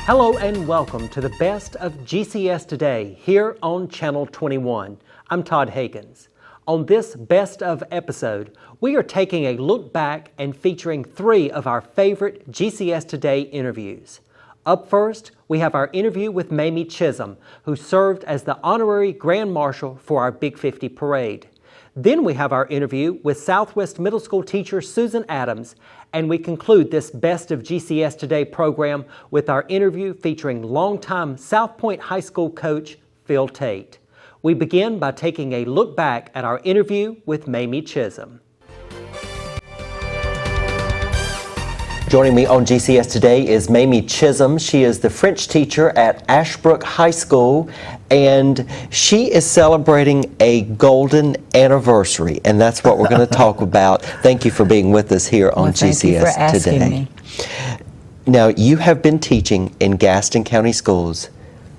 Hello and welcome to the best of GCS Today here on Channel 21. I'm Todd Hakens. On this best of episode, we are taking a look back and featuring 3 of our favorite GCS Today interviews. Up first, we have our interview with Mamie Chisholm, who served as the honorary Grand Marshal for our Big 50 parade. Then we have our interview with Southwest Middle School teacher Susan Adams, and we conclude this Best of GCS Today program with our interview featuring longtime South Point High School coach Phil Tate. We begin by taking a look back at our interview with Mamie Chisholm. Joining me on GCS Today is Mamie Chisholm. She is the French teacher at Ashbrook High School, and she is celebrating a golden anniversary, and that's what we're going to talk about. Thank you for being with us here on GCS Today. Me. Now, you have been teaching in Gaston County Schools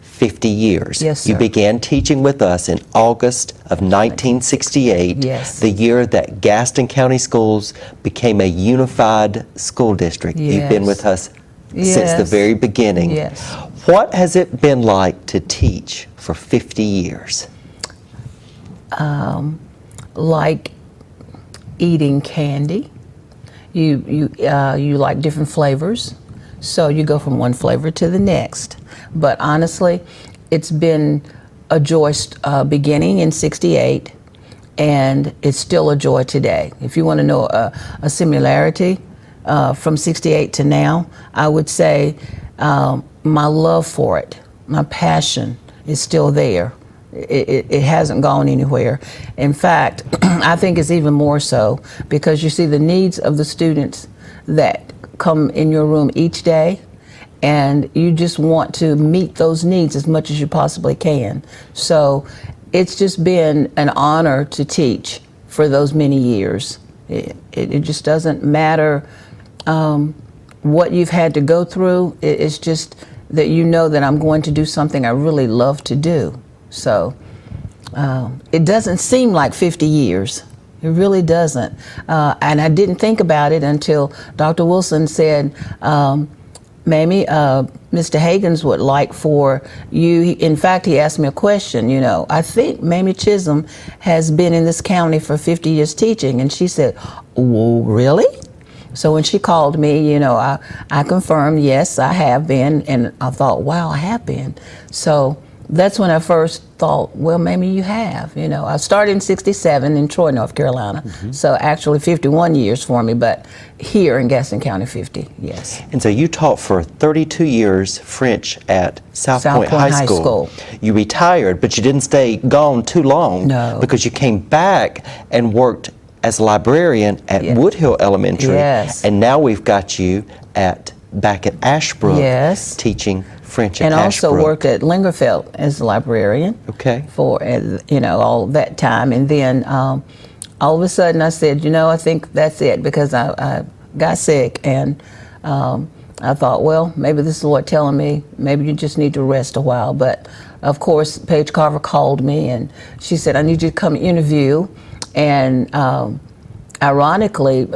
50 years. Yes, sir. You began teaching with us in August of 1968, yes. The year that Gaston County Schools became a unified school district. Yes. You've been with us since the very beginning. Yes. What has it been like to teach for 50 years? Like eating candy. You like different flavors, so you go from one flavor to the next. But honestly, it's been a joy beginning in '68, and it's still a joy today. If you want to know a similarity from '68 to now, I would say my love for it, my passion is still there. It hasn't gone anywhere. In fact, I think it's even more so because you see the needs of the students that come in your room each day, and you just want to meet those needs as much as you possibly can. So it's just been an honor to teach for those many years. It just doesn't matter what you've had to go through. It's just that you know that I'm going to do something I really love to do. So it doesn't seem like 50 years. It really doesn't. And I didn't think about it until Dr. Wilson said, Mamie, Mr. Hagens would like for you, in fact, he asked me a question, I think Mamie Chisholm has been in this county for 50 years teaching. And she said, oh, really? So when she called me, I confirmed, yes, I have been. And I thought, wow, I have been. So that's when I first thought, well, maybe you have. I started in '67 in Troy, North Carolina. Mm-hmm. So actually 51 years for me, but here in Gaston County, 50, yes. And so you taught for 32 years French at South Point High School. You retired, but you didn't stay gone too long. No. Because you came back and worked as a librarian at Woodhill Elementary. Yes. And now we've got you back at Ashbrook, yes, teaching French at and Ashbrook. also worked at Lingerfeld as a librarian. Okay. For all that time, and then all of a sudden I said, I think that's it, because I got sick, and I thought, well, maybe this is the Lord telling me maybe you just need to rest a while. But of course, Paige Carver called me, and she said, I need you to come interview. And ironically,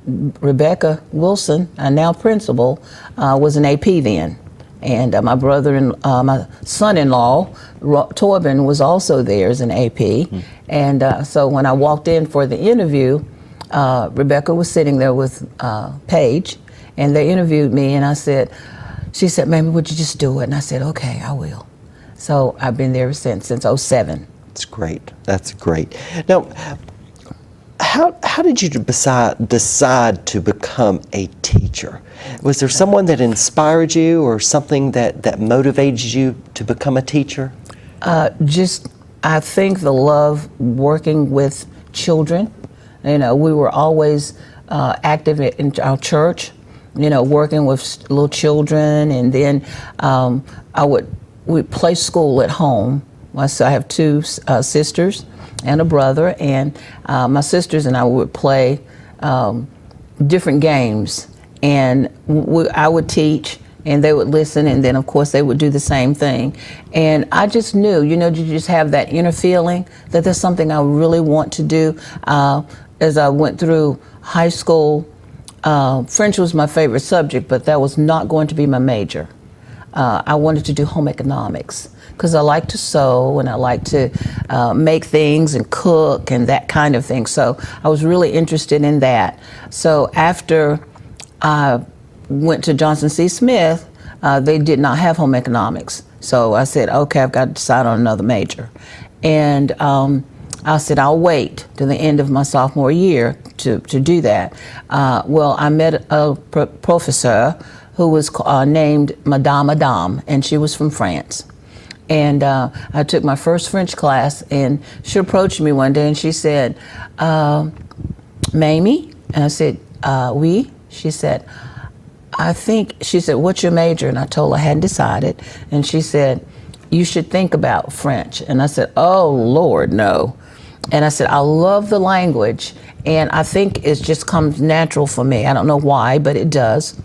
Rebecca Wilson, now principal, was an AP then. And my son-in-law, Torben, was also there as an AP. Mm-hmm. And so when I walked in for the interview, Rebecca was sitting there with Paige, and they interviewed me, and she said, Mamie, would you just do it? And I said, okay, I will. So I've been there since '07. That's great. That's great. Now, how did you decide to become a teacher? Was there someone that inspired you, or something that motivated you to become a teacher? I think the love working with children. We were always active in our church, working with little children, and then we'd play school at home. So I have 2 sisters and a brother, and my sisters and I would play different games, and I would teach, and they would listen, and then of course they would do the same thing. And I just knew, you just have that inner feeling that there's something I really want to do. As I went through high school, French was my favorite subject, but that was not going to be my major. I wanted to do home economics because I like to sew and I like to make things and cook and that kind of thing. So I was really interested in that. So after I went to Johnson C. Smith, they did not have home economics. So I said, okay, I've got to decide on another major. And I said, I'll wait to the end of my sophomore year to do that. Well, I met a professor who was named Madame Adam, and she was from France. And I took my first French class, and she approached me one day and she said, Mamie? And I said, oui. She said, what's your major? And I told her I hadn't decided. And she said, you should think about French. And I said, oh, Lord, no. And I said, I love the language, and I think it just comes natural for me. I don't know why, but it does.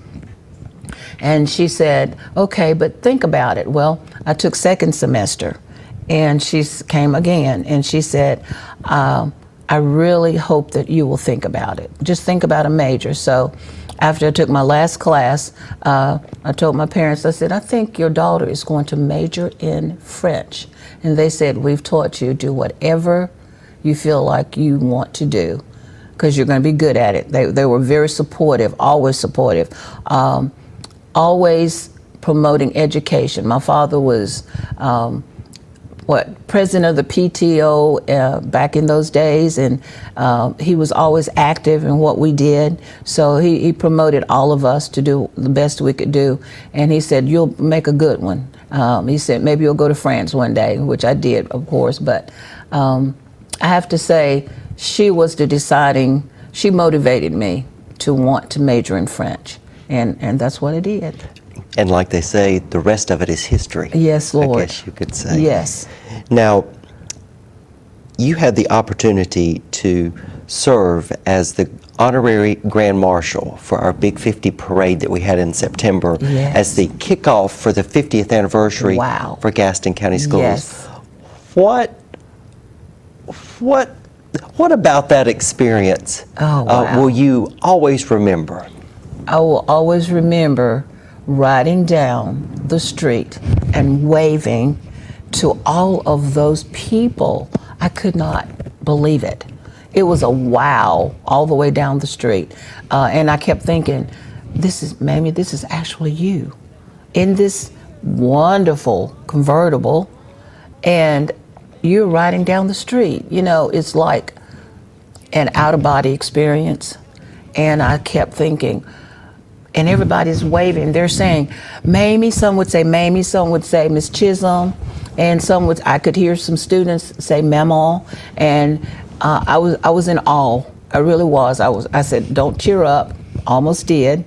And she said, okay, but think about it. Well, I took second semester, and she came again, and she said, I really hope that you will think about it. Just think about a major. So after I took my last class, I told my parents, I said, I think your daughter is going to major in French. And they said, we've taught you, do whatever you feel like you want to do, because you're going to be good at it. They were very supportive, always supportive, always promoting education. My father was president of the PTO back in those days, and he was always active in what we did. So he promoted all of us to do the best we could do, and he said, you'll make a good one. He said, maybe you'll go to France one day, which I did, of course, but I have to say, she was she motivated me to want to major in French, and that's what I did. And like they say, the rest of it is history. Yes, Lord. I guess you could say. Yes. Now, you had the opportunity to serve as the honorary Grand Marshal for our Big 50 parade that we had in September, yes, as the kickoff for the 50th anniversary, wow, for Gaston County Schools. Yes. What about that experience will you always remember? I will always remember riding down the street and waving to all of those people. I could not believe it. It was a wow all the way down the street. And I kept thinking, Mamie, this is actually you in this wonderful convertible, and you're riding down the street. You know, it's like an out-of-body experience. And I kept thinking, and everybody's waving. They're saying, Mamie. Some would say Mamie. Some would say Miss Chisholm. And I could hear some students say Maman. And I was in awe. I really was. I said, don't cheer up. Almost did.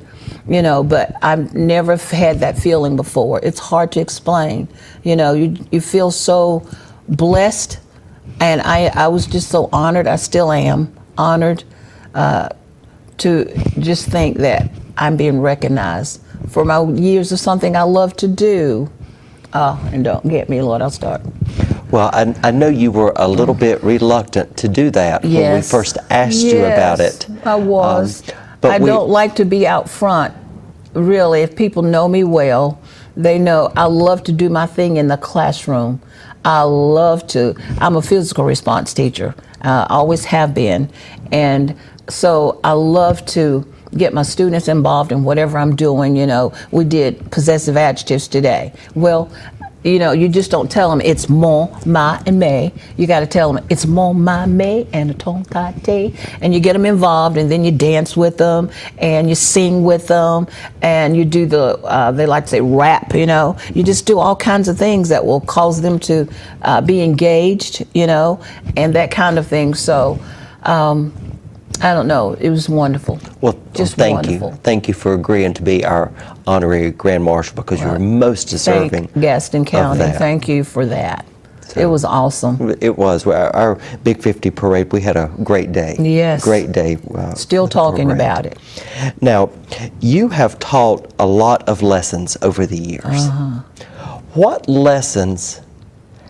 You know, but I've never had that feeling before. It's hard to explain. You know, you feel so blessed. And I was just so honored. I still am honored to just think that I'm being recognized for my years of something I love to do. And don't get me, Lord, I'll start. Well, I know you were a little bit reluctant to do that when we first asked you about it. I was. I don't like to be out front, really. If people know me well, they know I love to do my thing in the classroom. I'm a physical response teacher, always have been. And so I love to get my students involved in whatever I'm doing. You know, we did possessive adjectives today. Well, you know, you just don't tell them it's mon, ma, and me. You got to tell them it's mon, ma, me, and a ton, ta, te. And you get them involved, and then you dance with them, and you sing with them, and you do they like to say rap, you know. You just do all kinds of things that will cause them to be engaged, you know, and that kind of thing. So, I don't know. It was wonderful. Well, just thank wonderful. you. Thank you for agreeing to be our honorary Grand Marshal, because you're most deserving. Thank Gaston County. Thank you for that. So, it was awesome. It was. Our Big 50 parade, we had a great day. Yes. Great day. Still talking about it. Now, you have taught a lot of lessons over the years. What lessons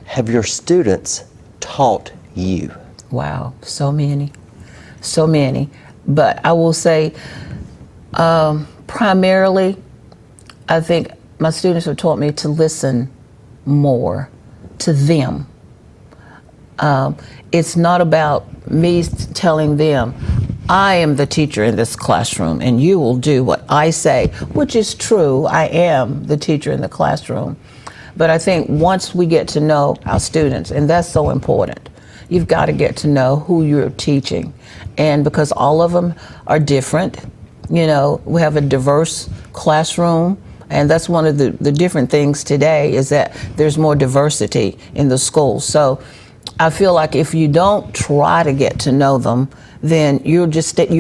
have your students taught you? Wow, so many. So many. But I will say, primarily, I think my students have taught me to listen more to them. It's not about me telling them, I am the teacher in this classroom and you will do what I say, which is true. I am the teacher in the classroom. But I think once we get to know our students, and that's so important, you've got to get to know who you're teaching. And because all of them are different, you know, we have a diverse classroom. And that's one of the different things today is that there's more diversity in the schools. So I feel like if you don't try to get to know them, then you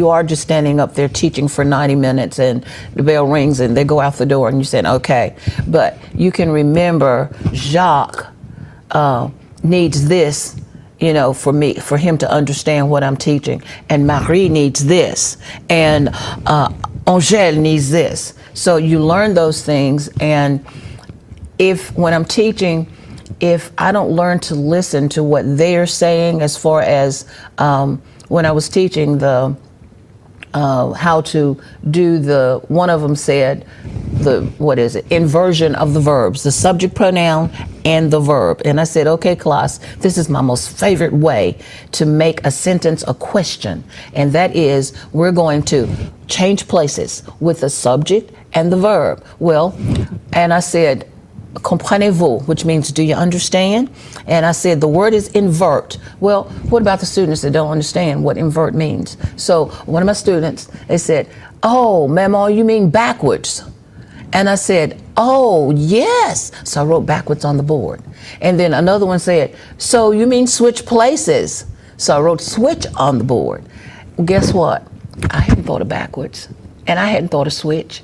are just standing up there teaching for 90 minutes and the bell rings and they go out the door and you said, okay. But you can remember Jacques needs this, you know, for him to understand what I'm teaching. And Marie needs this. And Angèle needs this. So you learn those things. And when I'm teaching, if I don't learn to listen to what they're saying, as far as when I was teaching how to do one of them said inversion of the verbs, the subject pronoun and the verb. And I said, okay, class, this is my most favorite way to make a sentence a question. And that is, we're going to change places with the subject and the verb. Well, and I said, comprenez-vous, which means do you understand? And I said the word is invert. Well, what about the students that don't understand what invert means? So one of my students, they said, oh, Maman, you mean backwards? And I said, oh, yes. So I wrote backwards on the board. And then another one said, so you mean switch places? So I wrote switch on the board. Well, guess what? I hadn't thought of backwards and I hadn't thought of switch.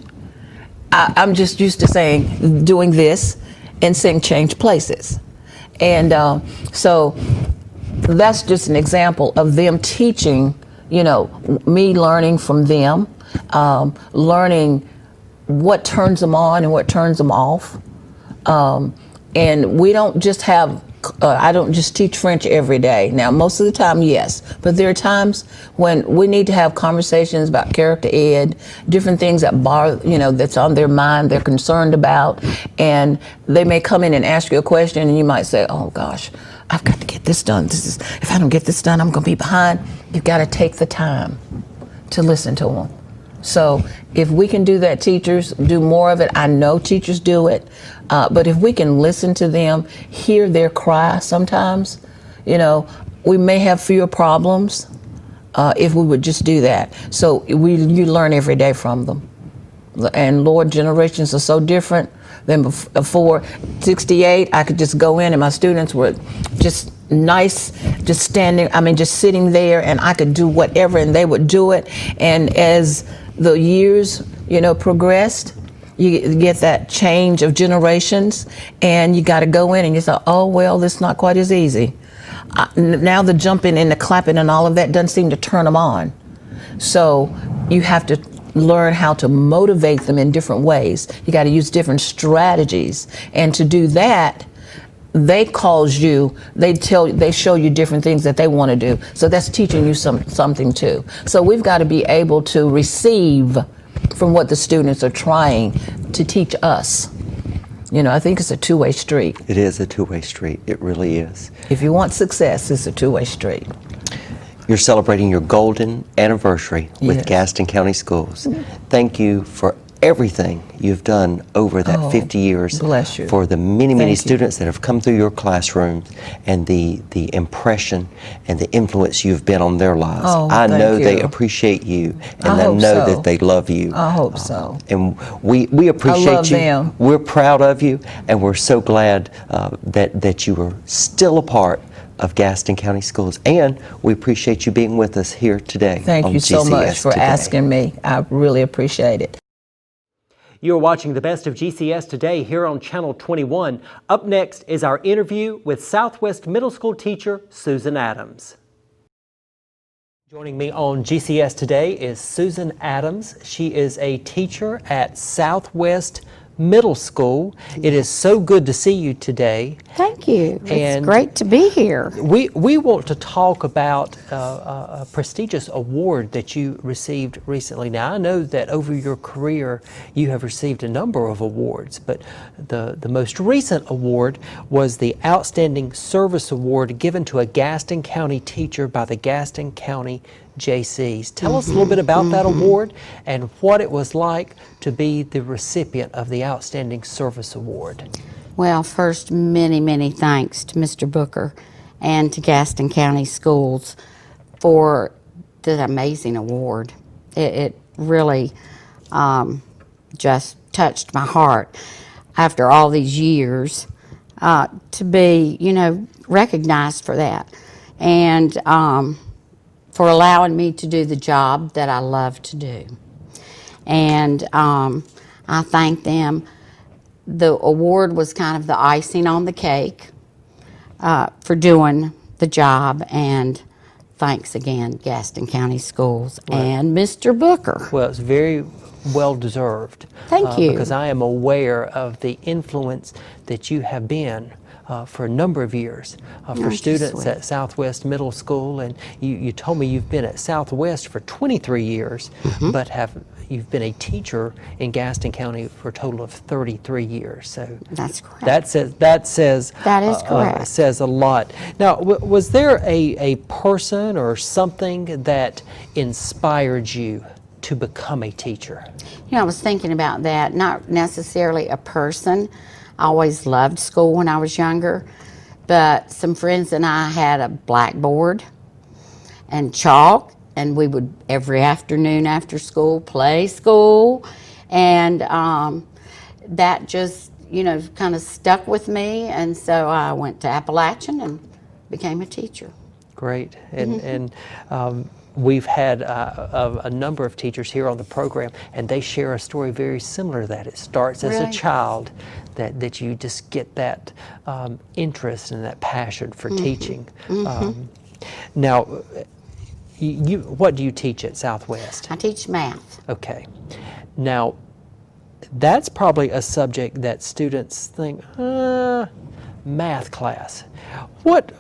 I'm just used to saying, doing this and saying change places. And so that's just an example of them teaching, you know, me learning from them, learning what turns them on and what turns them off. And we don't just have, I don't just teach French every day. Now, most of the time, yes, but there are times when we need to have conversations about character ed, different things that that's on their mind, they're concerned about, and they may come in and ask you a question and you might say, oh gosh, I've got to get this done. If I don't get this done, I'm gonna be behind. You've got to take the time to listen to them. So if we can do that, teachers do more of it. I know teachers do it, but if we can listen to them, hear their cry sometimes, you know, we may have fewer problems if we would just do that. So you learn every day from them. And Lord, generations are so different than before. 68, I could just go in and my students were just nice, just sitting there, and I could do whatever and they would do it. And as the years, you know, progressed, you get that change of generations, and you got to go in and you say, oh, well, this is not quite as easy. Now the jumping and the clapping and all of that doesn't seem to turn them on. So you have to learn how to motivate them in different ways. You got to use different strategies. And to do that, they show you different things that they want to do. So that's teaching you something too. So we've got to be able to receive from what the students are trying to teach us. You know, I think it's a two-way street. It is a two-way street. It really is. If you want success, it's a two-way street. You're celebrating your golden anniversary with Gaston County Schools. Thank you for everything you've done over that 50 years. Bless you. For the many students that have come through your classrooms and the impression and the influence you've been on their lives. I know they appreciate you, and I know that they love you. I hope so. And we appreciate you. Them. We're proud of you, and we're so glad that you are still a part of Gaston County Schools, and we appreciate you being with us here today. Thank you so much for Today. asking me. I really appreciate it. You're watching the Best of GCS Today here on Channel 21. Up next is our interview with Southwest Middle School teacher Susan Adams. Joining me on GCS Today is Susan Adams. She is a teacher at Southwest Middle School. It is so good to see you today. Thank you. And it's great to be here. We want to talk about a prestigious award that you received recently. Now, I know that over your career you have received a number of awards, but the most recent award was the Outstanding Service Award given to a Gaston County teacher by the Gaston County JCs. Tell us a little bit about that award and what it was like to be the recipient of the Outstanding Service Award. Well, first, many, many thanks to Mr. Booker and to Gaston County Schools for the amazing award. It really just touched my heart after all these years to be, recognized for that. And for allowing me to do the job that I love to do. And I thank them. The award was kind of the icing on the cake for doing the job, and thanks again, Gaston County Schools and Mr. Booker. Well, it's very well deserved. Thank you. Because I am aware of the influence that you have been for a number of years for students at Southwest Middle School, and you told me you've been at Southwest for 23 years, but you've been a teacher in Gaston County for a total of 33 years. So that's correct. That says that is correct. Says a lot. Now, was there a person or something that inspired you to become a teacher? I was thinking about that. Not necessarily a person. I always loved school when I was younger, but some friends and I had a blackboard and chalk, and we would every afternoon after school play school, and that just kind of stuck with me, and so I went to Appalachian and became a teacher. Great. And we've had a number of teachers here on the program, and they share a story very similar to that. It starts as a child, that you just get that interest and that passion for teaching. Now, what do you teach at Southwest? I teach math. Okay. Now, that's probably a subject that students think, math class. What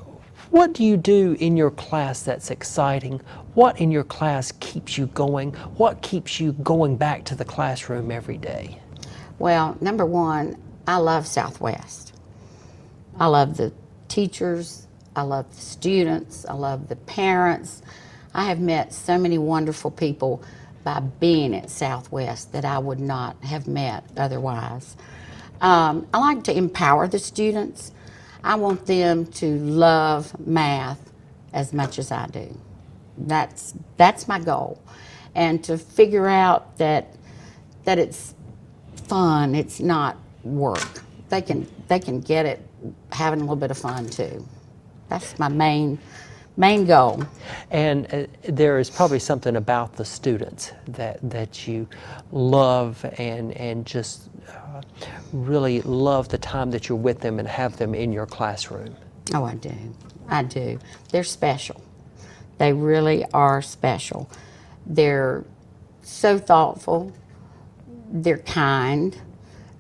do you do in your class that's exciting? What in your class keeps you going? What keeps you going back to the classroom every day? Well, number one, I love Southwest. I love the teachers. I love the students. I love the parents. I have met so many wonderful people by being at Southwest that I would not have met otherwise. I like to empower the students. I want them to love math as much as I do. That's my goal, and to figure out that it's fun. It's not work. They can get it having a little bit of fun too. That's my main goal. And there is probably something about the students that you love and just really love the time that you're with them and have them in your classroom. Oh, I do. They're special. They really are special. They're so thoughtful. They're kind.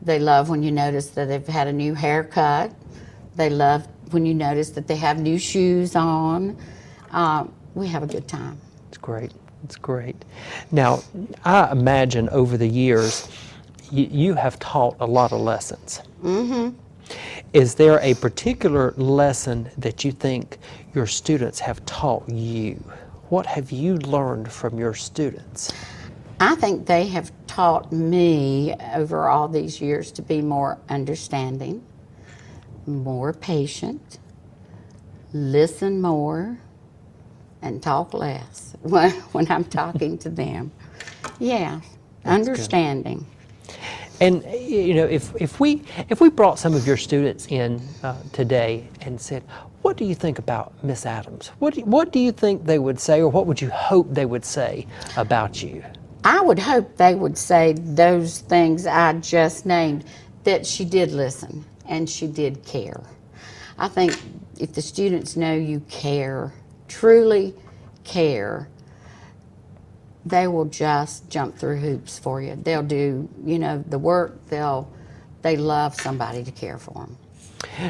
They love when you notice that they've had a new haircut. They love when you notice that they have new shoes on. We have a good time. It's great. It's great. Now, I imagine over the years, you have taught a lot of lessons. Is there a particular lesson that you think your students have taught you? What have you learned from your students? I think they have taught me over all these years to be more understanding, more patient, listen more, and talk less when I'm talking to them. Yeah, that's understanding. Good. And if we brought some of your students in today and said, what do you think about Miss Adams? What do you think they would say, or what would you hope they would say about you? I would hope they would say those things I just named, that she did listen and she did care. I think if the students know you care, truly care, they will just jump through hoops for you. They'll do, the work. They'll they love somebody to care for them.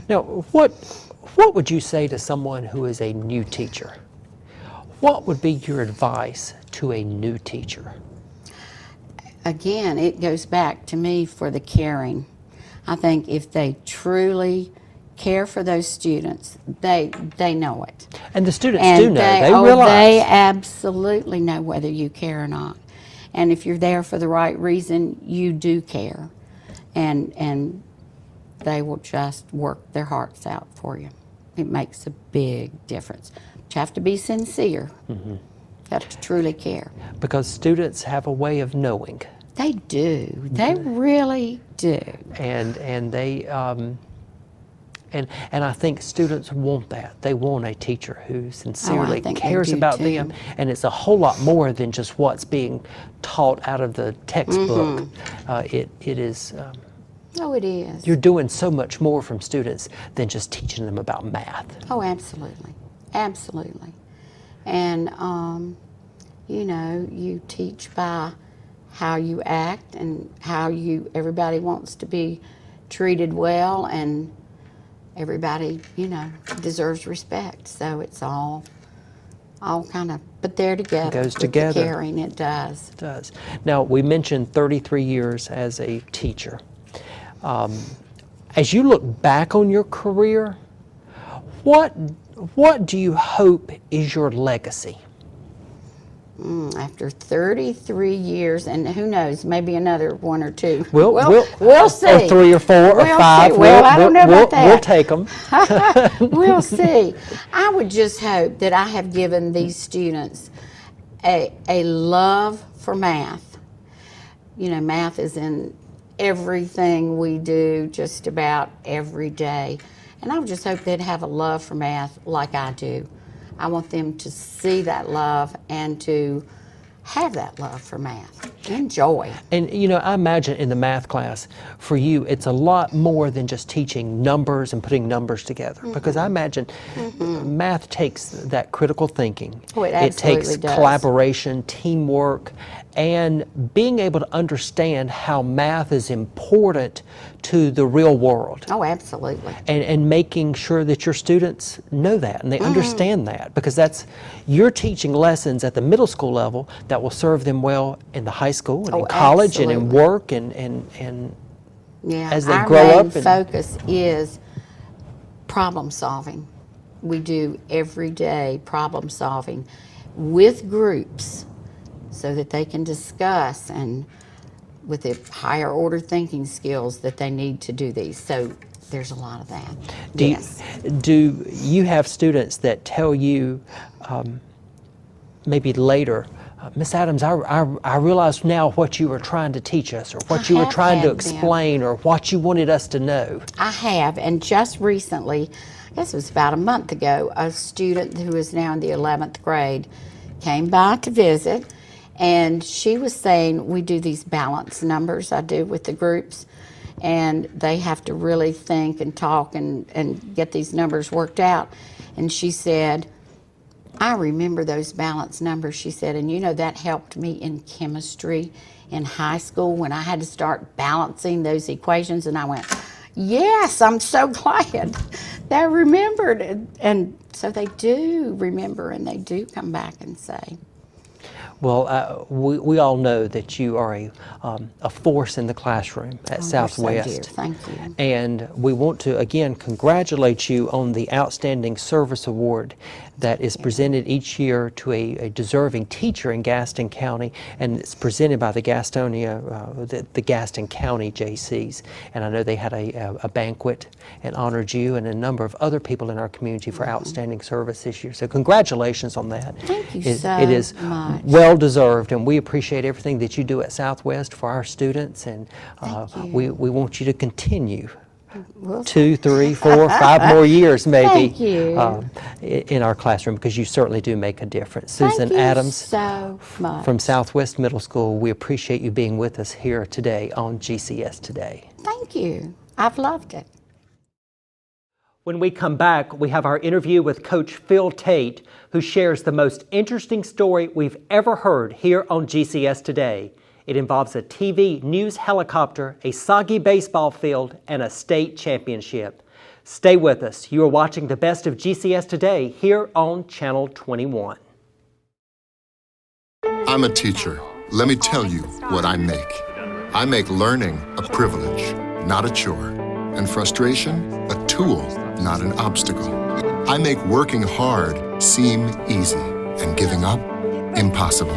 Now, what would you say to someone who is a new teacher? What would be your advice to a new teacher? Again, it goes back to me for the caring. I think if they truly care for those students, they know it. And the students do know. They realize. They absolutely know whether you care or not. And if you're there for the right reason, you do care. And they will just work their hearts out for you. It makes a big difference. But you have to be sincere. Mm-hmm. You have to truly care. Because students have a way of knowing. They do. They really do. And they and I think students want that. They want a teacher who sincerely cares about them, and it's a whole lot more than just what's being taught out of the textbook. Mm-hmm. It is. Oh, it is. You're doing so much more from students than just teaching them about math. Oh, absolutely, absolutely. And you know, you teach by how you act and how everybody wants to be treated well, and everybody, you know, deserves respect. So it's all kind of put there together. It goes together. The caring, it does. It does. Now, we mentioned 33 years as a teacher. As you look back on your career, what do you hope is your legacy? After 33 years, and who knows, maybe another one or two. We'll see. Or 3 or 4 or 5. See. Well, I don't know about that. We'll take them. We'll see. I would just hope that I have given these students a love for math. You know, math is in everything we do just about every day. And I would just hope they'd have a love for math like I do. I want them to see that love and to have that love for math. Enjoy. And you know, I imagine in the math class, for you, it's a lot more than just teaching numbers and putting numbers together. Mm-hmm. Because I imagine math takes that critical thinking. Oh, it absolutely takes does. Collaboration, teamwork, and being able to understand how math is important to the real world. Oh, absolutely. And making sure that your students know that and they understand that, because you're teaching lessons at the middle school level that will serve them well in the high school and in college and in work and as they grow up. Our main focus is problem solving. We do everyday problem solving with groups so that they can discuss, and with the higher order thinking skills that they need to do these. So there's a lot of that. Do you have students that tell you maybe later, Miss Adams, I realize now what you were trying to teach us, or what you were trying to explain, or what you wanted us to know? I have, and just recently, I guess it was about a month ago, a student who is now in the 11th grade came by to visit, and she was saying, we do these balance numbers I do with the groups, and they have to really think and talk and get these numbers worked out. And she said, I remember those balance numbers, she said, and you know, that helped me in chemistry in high school when I had to start balancing those equations. And I went, yes, I'm so glad they remembered. And so they do remember, and they do come back and say. Well, we all know that you are a force in the classroom at Southwest. So dear. Thank you. And we want to, again, congratulate you on the Outstanding Service Award that is presented each year to a deserving teacher in Gaston County, and it's presented by the Gastonia, the Gaston County JCs. And I know they had a banquet and honored you and a number of other people in our community for outstanding service this year. So congratulations on that. Thank you so It is much. Well deserved, and we appreciate everything that you do at Southwest for our students, and we want you to continue 2, 3, 4, 5 more years maybe. Thank you. In our classroom, because you certainly do make a difference. Thank Susan you Adams so much. from Southwest Middle School, we appreciate you being with us here today on GCS Today. Thank you. I've loved it. When we come back, we have our interview with Coach Phil Tate, who shares the most interesting story we've ever heard here on GCS Today. It involves a TV news helicopter, a soggy baseball field, and a state championship. Stay with us. You are watching the Best of GCS Today here on Channel 21. I'm a teacher. Let me tell you what I make. I make learning a privilege, not a chore, and frustration a tool, not an obstacle. I make working hard seem easy and giving up impossible.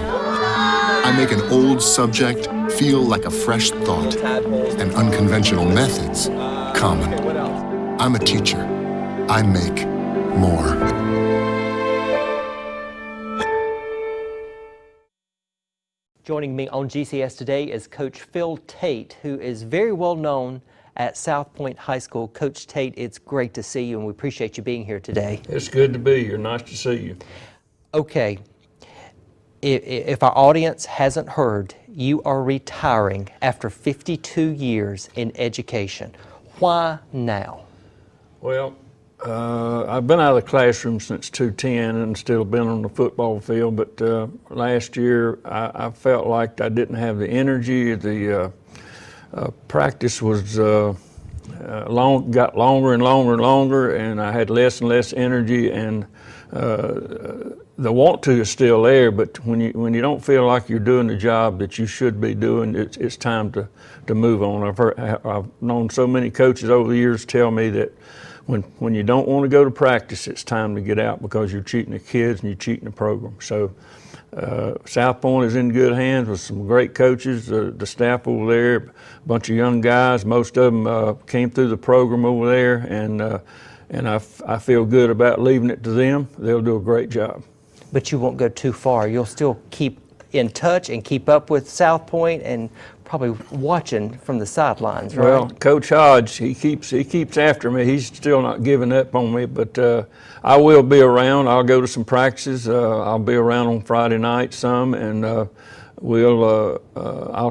I make an old subject feel like a fresh thought and unconventional methods common. I'm a teacher. I make more. Joining me on GCS Today is Coach Phil Tate, who is very well known at South Point High School. Coach Tate, it's great to see you, and we appreciate you being here today. It's good to be here. Nice to see you. Okay, if our audience hasn't heard, you are retiring after 52 years in education. Why now? Well, I've been out of the classroom since 2010 and still been on the football field, but last year I felt like I didn't have the energy. The practice was got longer and longer and longer, and I had less and less energy, and the want to is still there, but when you don't feel like you're doing the job that you should be doing, it's time to move on. I've known so many coaches over the years tell me that when you don't want to go to practice, it's time to get out because you're cheating the kids and you're cheating the program. So South Point is in good hands with some great coaches, the staff over there, a bunch of young guys. Most of them came through the program over there, and I feel good about leaving it to them. They'll do a great job. But you won't go too far. You'll still keep in touch and keep up with South Point and probably watching from the sidelines, right? Well, Coach Hodge, he keeps after me. He's still not giving up on me, but I will be around. I'll go to some practices. I'll be around on Friday night some, and I'll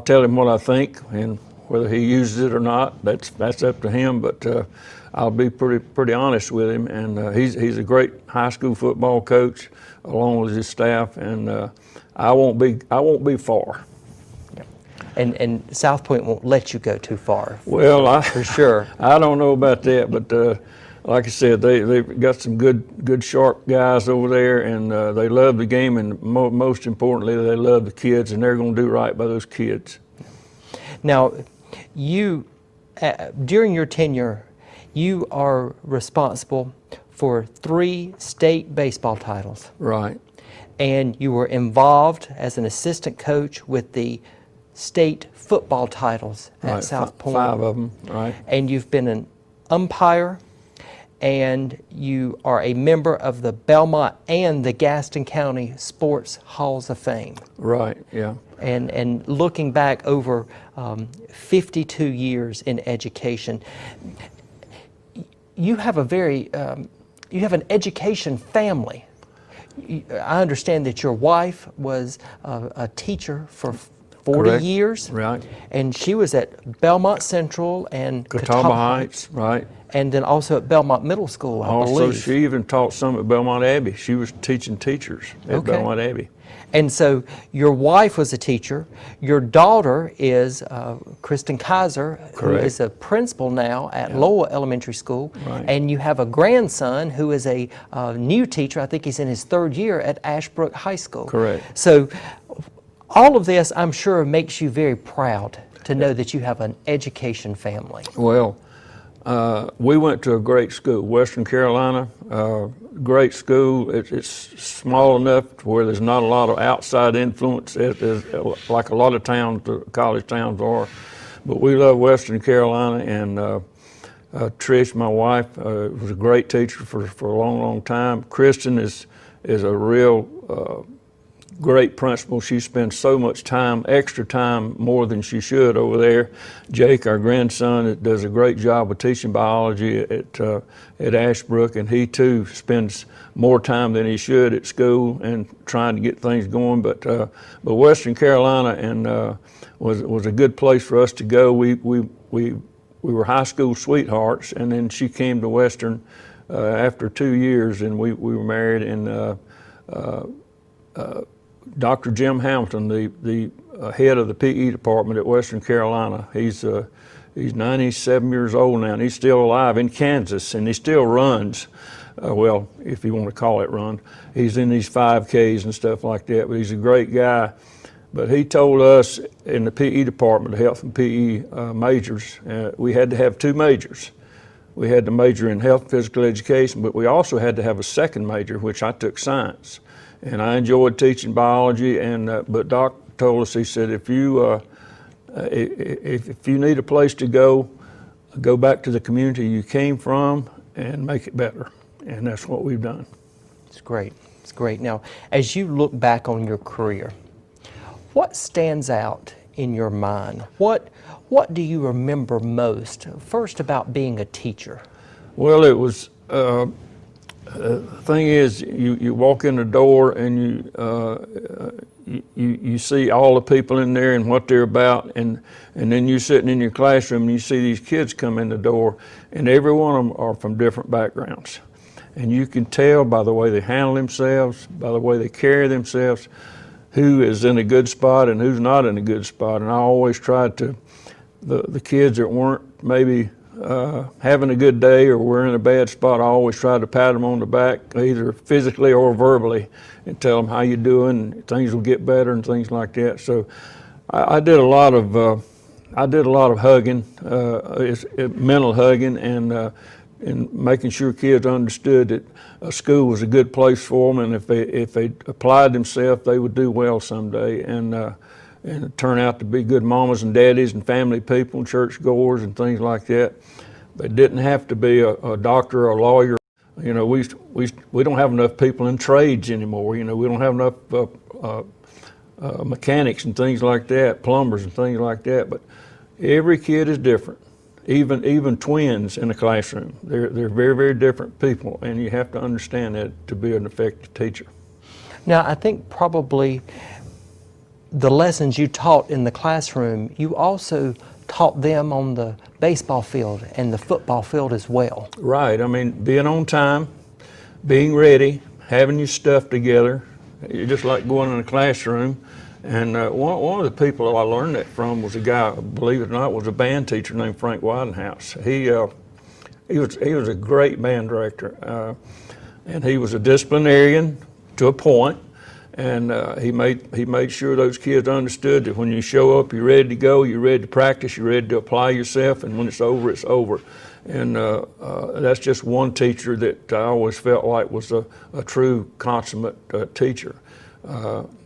tell him what I think, and whether he uses it or not, that's up to him. But I'll be pretty honest with him, and he's a great high school football coach, along with his staff, and I won't be far. And South Point won't let you go too far. Well, for sure. I don't know about that, but like I said, they've got some good sharp guys over there, and they love the game, and most importantly, they love the kids, and they're going to do right by those kids. Now, you during your tenure, you are responsible for 3 state baseball titles. Right. And you were involved as an assistant coach with the state football titles at Right. South Point. 5 of them, right. And you've been an umpire, and you are a member of the Belmont and the Gaston County Sports Halls of Fame. Right, yeah. And looking back over 52 years in education, you have you have an education family. I understand that your wife was a teacher for 40 Correct. years. Right. And she was at Belmont Central and Catawba Heights, right. And then also at Belmont Middle School, I Also, believe. she even taught some at Belmont Abbey. She was teaching teachers at Belmont Abbey. And so your wife was a teacher. Your daughter is Kristen Kaiser, who Correct. is a principal now at Lowell Elementary School. Right. And you have a grandson who is a new teacher. I think he's in his 3rd year at Ashbrook High School. Correct. So all of this, I'm sure, makes you very proud to know that you have an education family. Well, we went to a great school, Western Carolina, great school. It's small enough to where there's not a lot of outside influence, like a lot of towns, college towns are. But we love Western Carolina, and Trish, my wife, was a great teacher for a long, long time. Kristen is a real great principal. She spends so much time, extra time, more than she should over there. Jake, our grandson, does a great job of teaching biology at Ashbrook, and he too spends more time than he should at school and trying to get things going. But Western Carolina was a good place for us to go. We were high school sweethearts, and then she came to Western after 2 years, and we were married. And Dr. Jim Hamilton, the head of the PE department at Western Carolina. He's 97 years old now, and he's still alive in Kansas, and he still runs. Well, if you want to call it run. He's in these 5Ks and stuff like that, but he's a great guy. But he told us in the PE department, the health and PE majors, we had to have 2 majors. We had to major in health and physical education, but we also had to have a second major, which I took science. And I enjoyed teaching biology, but Doc told us, he said, if you need a place to go back to the community you came from and make it better. And that's what we've done. It's great. It's great. Now, as you look back on your career, what stands out in your mind? What do you remember most, first about being a teacher? Well, it was, the thing is, you walk in the door and you see all the people in there and what they're about, and then you're sitting in your classroom and you see these kids come in the door, and every one of them are from different backgrounds. And you can tell by the way they handle themselves, by the way they carry themselves, who is in a good spot and who's not in a good spot. And I always tried to, the kids that weren't maybe having a good day or were in a bad spot, I always tried to pat them on the back, either physically or verbally, and tell them how you doing, things will get better and things like that. So I did a lot of hugging, mental hugging, and making sure kids understood that a school was a good place for them, and if they applied themselves, they would do well someday, and turn out to be good mamas and daddies and family people and church goers and things like that. They didn't have to be a doctor or a lawyer. You know, we don't have enough people in trades anymore. You know, we don't have enough mechanics and things like that, plumbers and things like that. But every kid is different. Even twins in a classroom, they're very, very different people, and you have to understand that to be an effective teacher. Now, I think probably the lessons you taught in the classroom, you also taught them on the baseball field and the football field as well. Right. I mean, being on time, being ready, having your stuff together, just like going in a classroom. And one of the people I learned that from was a guy, believe it or not, was a band teacher named Frank Widenhouse. He was a great band director, and he was a disciplinarian to a point. And he made sure those kids understood that when you show up, you're ready to go, you're ready to practice, you're ready to apply yourself, and when it's over, it's over. And that's just one teacher that I always felt like was a true consummate teacher.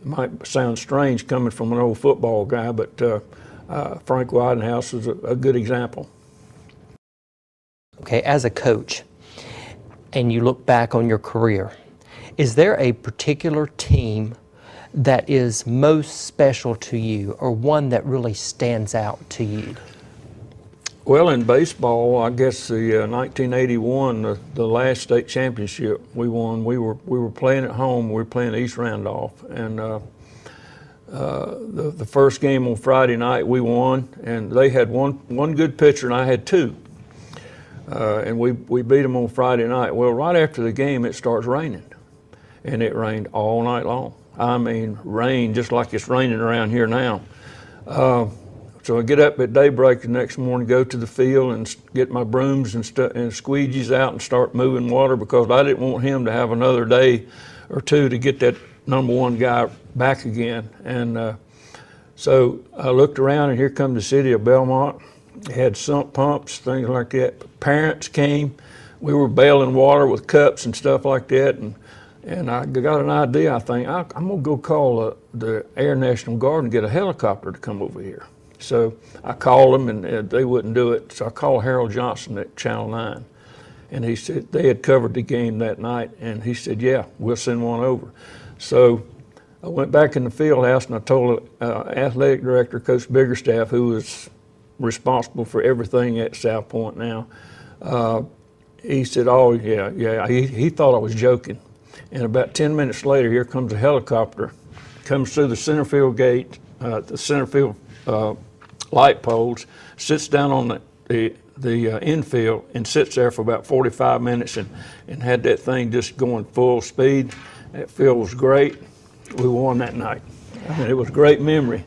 Might sound strange coming from an old football guy, but Frank Widenhouse was a good example. Okay, as a coach, and you look back on your career, is there a particular team that is most special to you, or one that really stands out to you? Well, in baseball, I guess the 1981, the last state championship we won, we were playing at home. We were playing East Randolph, and the first game on Friday night we won, and they had one good pitcher and I had 2, and we beat them on Friday night. Well, right after the game, it starts raining, and it rained all night long. I mean, rain just like it's raining around here now. So I get up at daybreak the next morning, go to the field and get my brooms and squeegees out and start moving water, because I didn't want him to have another day or two to get that number 1 guy back again. And so I looked around, and here come the city of Belmont. They had sump pumps, things like that. Parents came. We were bailing water with cups and stuff like that. And I got an idea. I think, I'm going to go call the Air National Guard and get a helicopter to come over here. So I called them, and they wouldn't do it. So I called Harold Johnson at Channel 9. And he said, they had covered the game that night. And he said, yeah, we'll send one over. So I went back in the field house, and I told athletic director, Coach Biggerstaff, who was responsible for everything at South Point now. He said, oh, yeah. He thought I was joking. And about 10 minutes later, here comes a helicopter, comes through the center field gate, the center field light poles, sits down on the infield, and sits there for about 45 minutes and had that thing just going full speed. That field was great. We won that night. I mean, it was a great memory.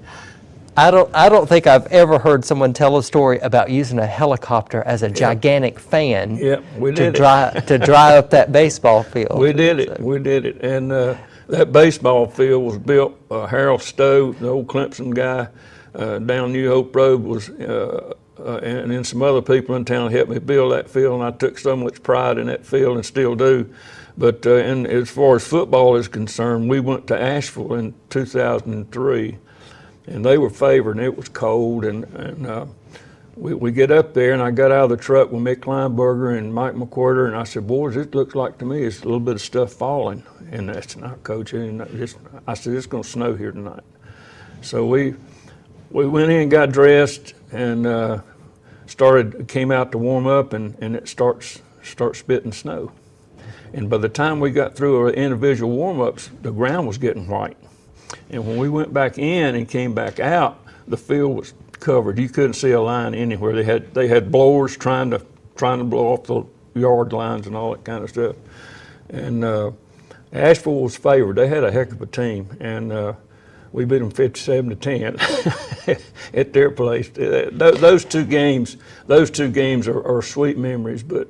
I don't think I've ever heard someone tell a story about using a helicopter as a gigantic fan to dry up that baseball field. We did it, and that baseball field was built. Harold Stowe, the old Clemson guy, down New Hope Road, was, and then some other people in town helped me build that field, and I took so much pride in that field and still do. But and as far as football is concerned, we went to Asheville in 2003. And they were favored, and it was cold, and we get up there, and I got out of the truck with Mick Kleinberger and Mike McWhorter, and I said, boys, this looks like to me it's a little bit of stuff falling. And that's not, Coach. I said, it's going to snow here tonight. So we went in, got dressed, and came out to warm up, and it starts spitting snow. And by the time we got through our individual warm-ups, the ground was getting white. And when we went back in and came back out, the field was covered. You couldn't see a line anywhere. They had blowers trying to blow off the yard lines and all that kind of stuff. And Asheville was favored. They had a heck of a team, and we beat them 57-10 at their place. Those two games are sweet memories. But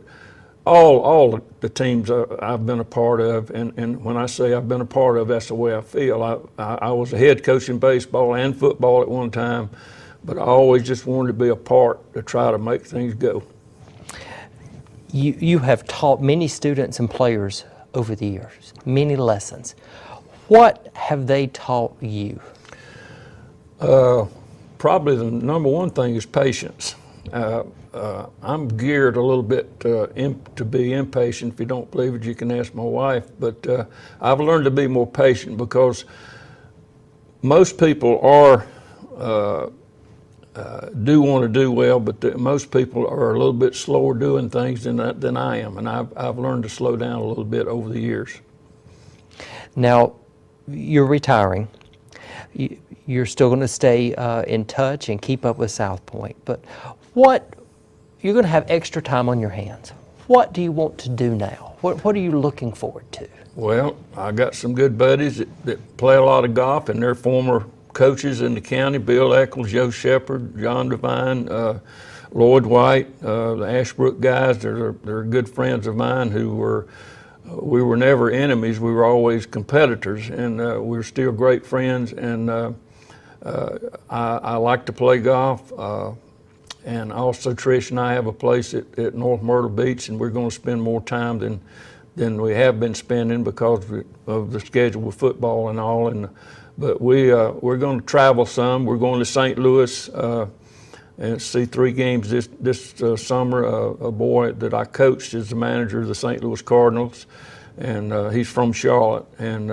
all the teams I've been a part of, and when I say I've been a part of, that's the way I feel. I was a head coach in baseball and football at one time, but I always just wanted to be a part to try to make things go. You have taught many students and players over the years, many lessons. What have they taught you? Probably the number one thing is patience. I'm geared a little bit to be impatient. If you don't believe it, you can ask my wife. But I've learned to be more patient because most people do want to do well, but most people are a little bit slower doing things than I am, and I've learned to slow down a little bit over the years. Now, you're retiring. You're still going to stay in touch and keep up with South Point, but you're going to have extra time on your hands. What do you want to do now? What are you looking forward to? Well, I got some good buddies that play a lot of golf, and they're former coaches in the county: Bill Eccles, Joe Shepard, John Devine, Lloyd White, the Ashbrook guys. They're good friends of mine we were never enemies. We were always competitors, and we're still great friends. And I like to play golf. And also, Trish and I have a place at North Myrtle Beach, and we're going to spend more time than we have been spending because of the schedule with football and all. But we're going to travel some. We're going to St. Louis and see 3 games this summer. A boy that I coached is the manager of the St. Louis Cardinals, and he's from Charlotte. And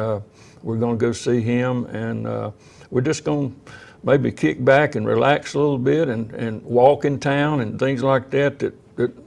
we're going to go see him, and we're just going to maybe kick back and relax a little bit and walk in town and things like that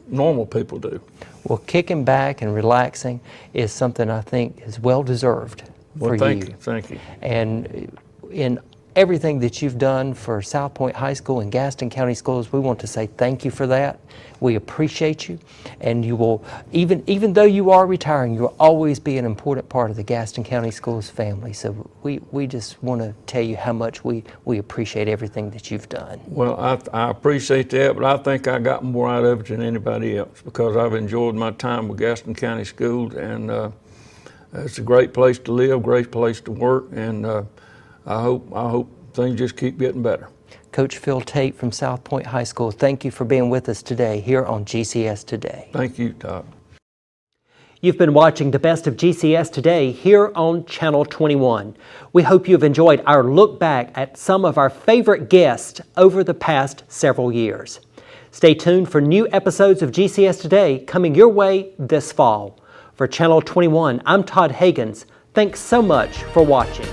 normal people do. Well, kicking back and relaxing is something I think is well deserved for you. Thank you. And in everything that you've done for South Point High School and Gaston County Schools, we want to say thank you for that. We appreciate you, and you will, even though you are retiring, you will always be an important part of the Gaston County Schools family. So we just want to tell you how much we appreciate everything that you've done. Well, I appreciate that, but I think I got more out of it than anybody else because I've enjoyed my time with Gaston County Schools, and it's a great place to live, great place to work, and I hope things just keep getting better. Coach Phil Tate from South Point High School, thank you for being with us today here on GCS Today. Thank you, Todd. You've been watching the best of GCS Today here on Channel 21. We hope you've enjoyed our look back at some of our favorite guests over the past several years. Stay tuned for new episodes of GCS Today coming your way this fall. For Channel 21, I'm Todd Higgins. Thanks so much for watching.